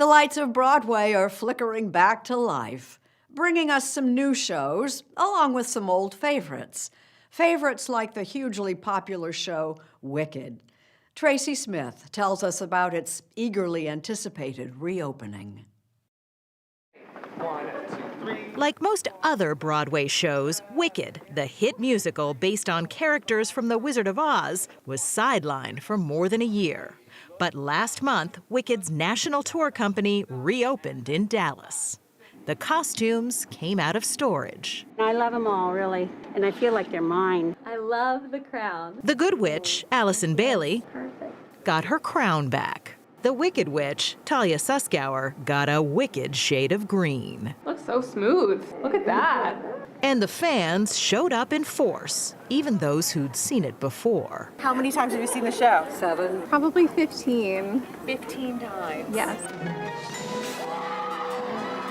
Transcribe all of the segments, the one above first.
The lights of Broadway are flickering back to life, bringing us some new shows, along with some old favorites. Favorites like the hugely popular show Wicked. Tracy Smith tells us about its eagerly anticipated reopening. 1, 2, 3. Like most other Broadway shows, Wicked, the hit musical based on characters from The Wizard of Oz, was sidelined for more than a year. But last month, Wicked's national tour company reopened in Dallas. The costumes came out of storage. I love them all, really, and I feel like they're mine. I love the crown. The Good Witch, Allison Bailey, got her crown back. The Wicked Witch, Talia Suskauer, got a wicked shade of green. Looks so smooth. Look at that. And the fans showed up in force, even those who'd seen it before. How many times have you seen the show? 7. Probably 15. 15 times. Yes.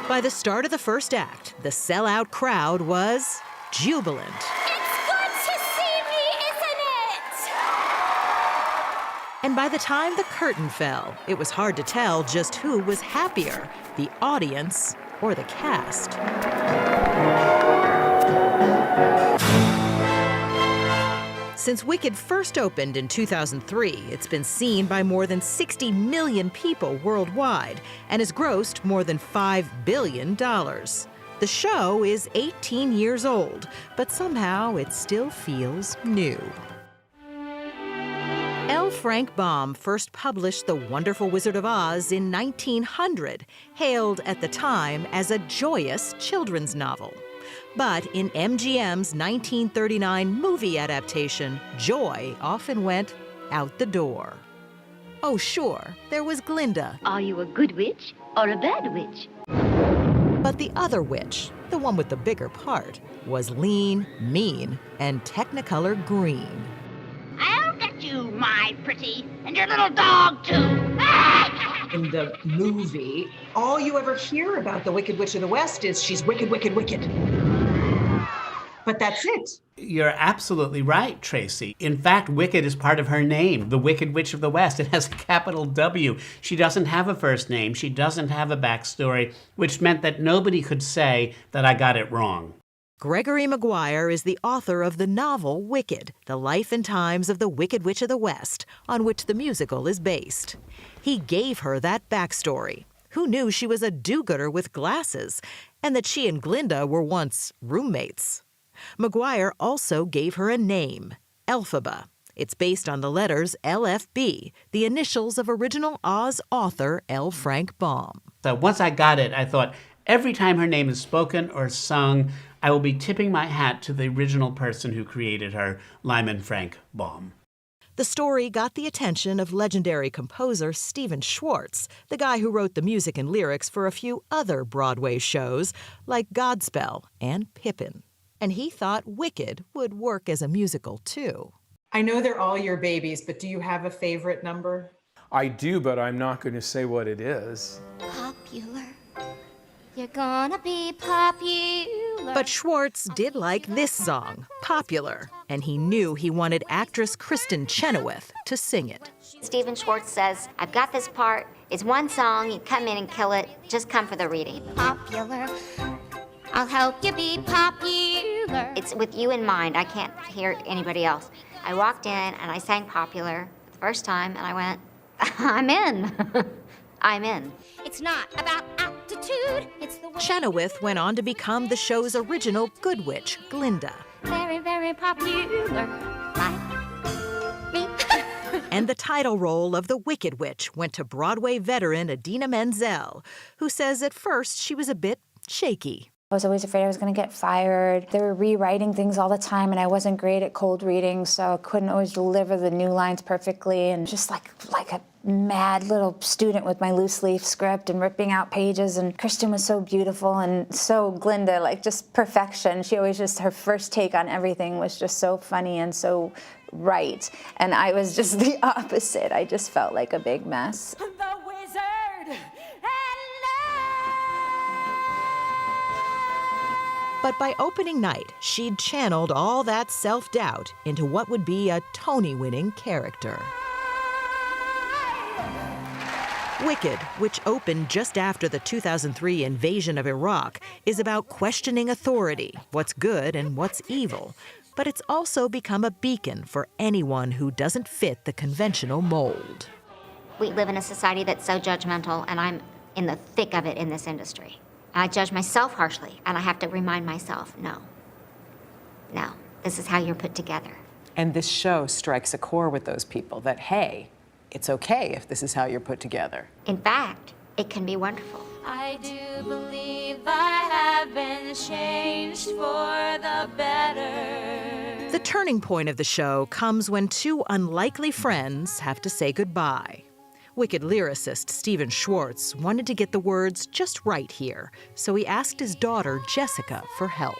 By the start of the first act, the sellout crowd was jubilant. It's good to see me, isn't it? And by the time the curtain fell, it was hard to tell just who was happier, the audience or the cast. Since Wicked first opened in 2003, it's been seen by more than 60 million people worldwide and has grossed more than $5 billion. The show is 18 years old, but somehow it still feels new. L. Frank Baum first published The Wonderful Wizard of Oz in 1900, hailed at the time as a joyous children's novel. But in MGM's 1939 movie adaptation, joy often went out the door. Oh, sure, there was Glinda. Are you a good witch or a bad witch? But the other witch, the one with the bigger part, was lean, mean, and Technicolor green. I'll get you, my pretty, and your little dog, too. In the movie, all you ever hear about the Wicked Witch of the West is she's wicked, wicked, wicked. But that's it. You're absolutely right, Tracy. In fact, Wicked is part of her name, the Wicked Witch of the West. It has a capital W. She doesn't have a first name. She doesn't have a backstory, which meant that nobody could say that I got it wrong. Gregory Maguire is the author of the novel Wicked, The Life and Times of the Wicked Witch of the West, on which the musical is based. He gave her that backstory. Who knew she was a do-gooder with glasses, and that she and Glinda were once roommates? Maguire also gave her a name, Elphaba. It's based on the letters LFB, the initials of original Oz author L. Frank Baum. So once I got it, I thought, every time her name is spoken or sung, I will be tipping my hat to the original person who created her, Lyman Frank Baum. The story got the attention of legendary composer Stephen Schwartz, the guy who wrote the music and lyrics for a few other Broadway shows like Godspell and Pippin. And he thought Wicked would work as a musical, too. I know they're all your babies, but do you have a favorite number? I do, but I'm not going to say what it is. Popular. You're gonna be popular. But Schwartz did like this song, Popular, and he knew he wanted actress Kristin Chenoweth to sing it. Stephen Schwartz says, I've got this part. It's one song. You come in and kill it. Just come for the reading. Popular. I'll help you be popular. It's with you in mind. I can't hear anybody else. I walked in and I sang Popular the first time, and I went, I'm in. I'm in. It's not about aptitude, it's the way. Chenoweth went on to become the show's original Good Witch, Glinda. Very, very popular. Like me. And the title role of the Wicked Witch went to Broadway veteran Idina Menzel, who says at first she was a bit shaky. I was always afraid I was going to get fired. They were rewriting things all the time, and I wasn't great at cold reading, so I couldn't always deliver the new lines perfectly, and just like a mad little student with my loose leaf script and ripping out pages. And Kristin was so beautiful, and so Glinda, like just perfection. She always just, her first take on everything was just so funny and so right. And I was just the opposite. I just felt like a big mess. The wizard. But by opening night, she'd channeled all that self-doubt into what would be a Tony-winning character. Wicked, which opened just after the 2003 invasion of Iraq, is about questioning authority, what's good and what's evil. But it's also become a beacon for anyone who doesn't fit the conventional mold. We live in a society that's so judgmental, and I'm in the thick of it in this industry. I judge myself harshly, and I have to remind myself, no, this is how you're put together. And this show strikes a chord with those people that, hey, it's okay if this is how you're put together. In fact, it can be wonderful. I do believe I have been changed for the better. The turning point of the show comes when two unlikely friends have to say goodbye. Wicked lyricist Stephen Schwartz wanted to get the words just right here, so he asked his daughter, Jessica, for help.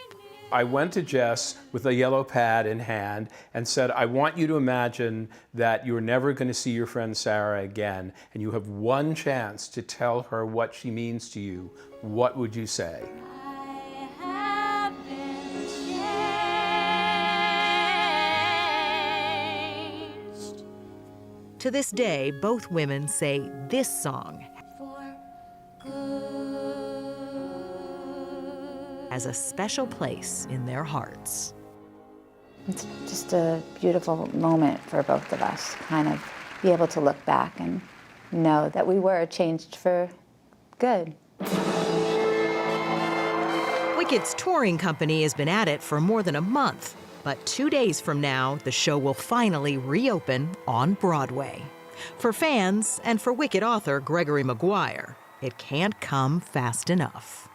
I went to Jess with a yellow pad in hand and said, I want you to imagine that you're never going to see your friend Sarah again, and you have one chance to tell her what she means to you. What would you say? I have been changed. To this day, both women say this song For good. has a special place in their hearts. It's just a beautiful moment for both of us, kind of be able to look back and know that we were changed for good. Wicked's touring company has been at it for more than a month, but 2 days from now, the show will finally reopen on Broadway. For fans and for Wicked author Gregory Maguire, it can't come fast enough.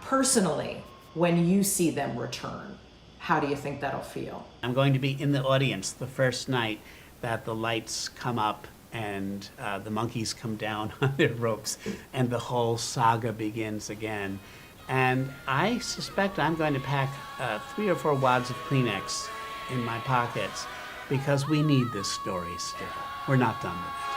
Personally, when you see them return, how do you think that'll feel? I'm going to be in the audience the first night that the lights come up and the monkeys come down on their ropes and the whole saga begins again. And I suspect I'm going to pack 3 or 4 wads of Kleenex in my pockets because we need this story still. We're not done with it.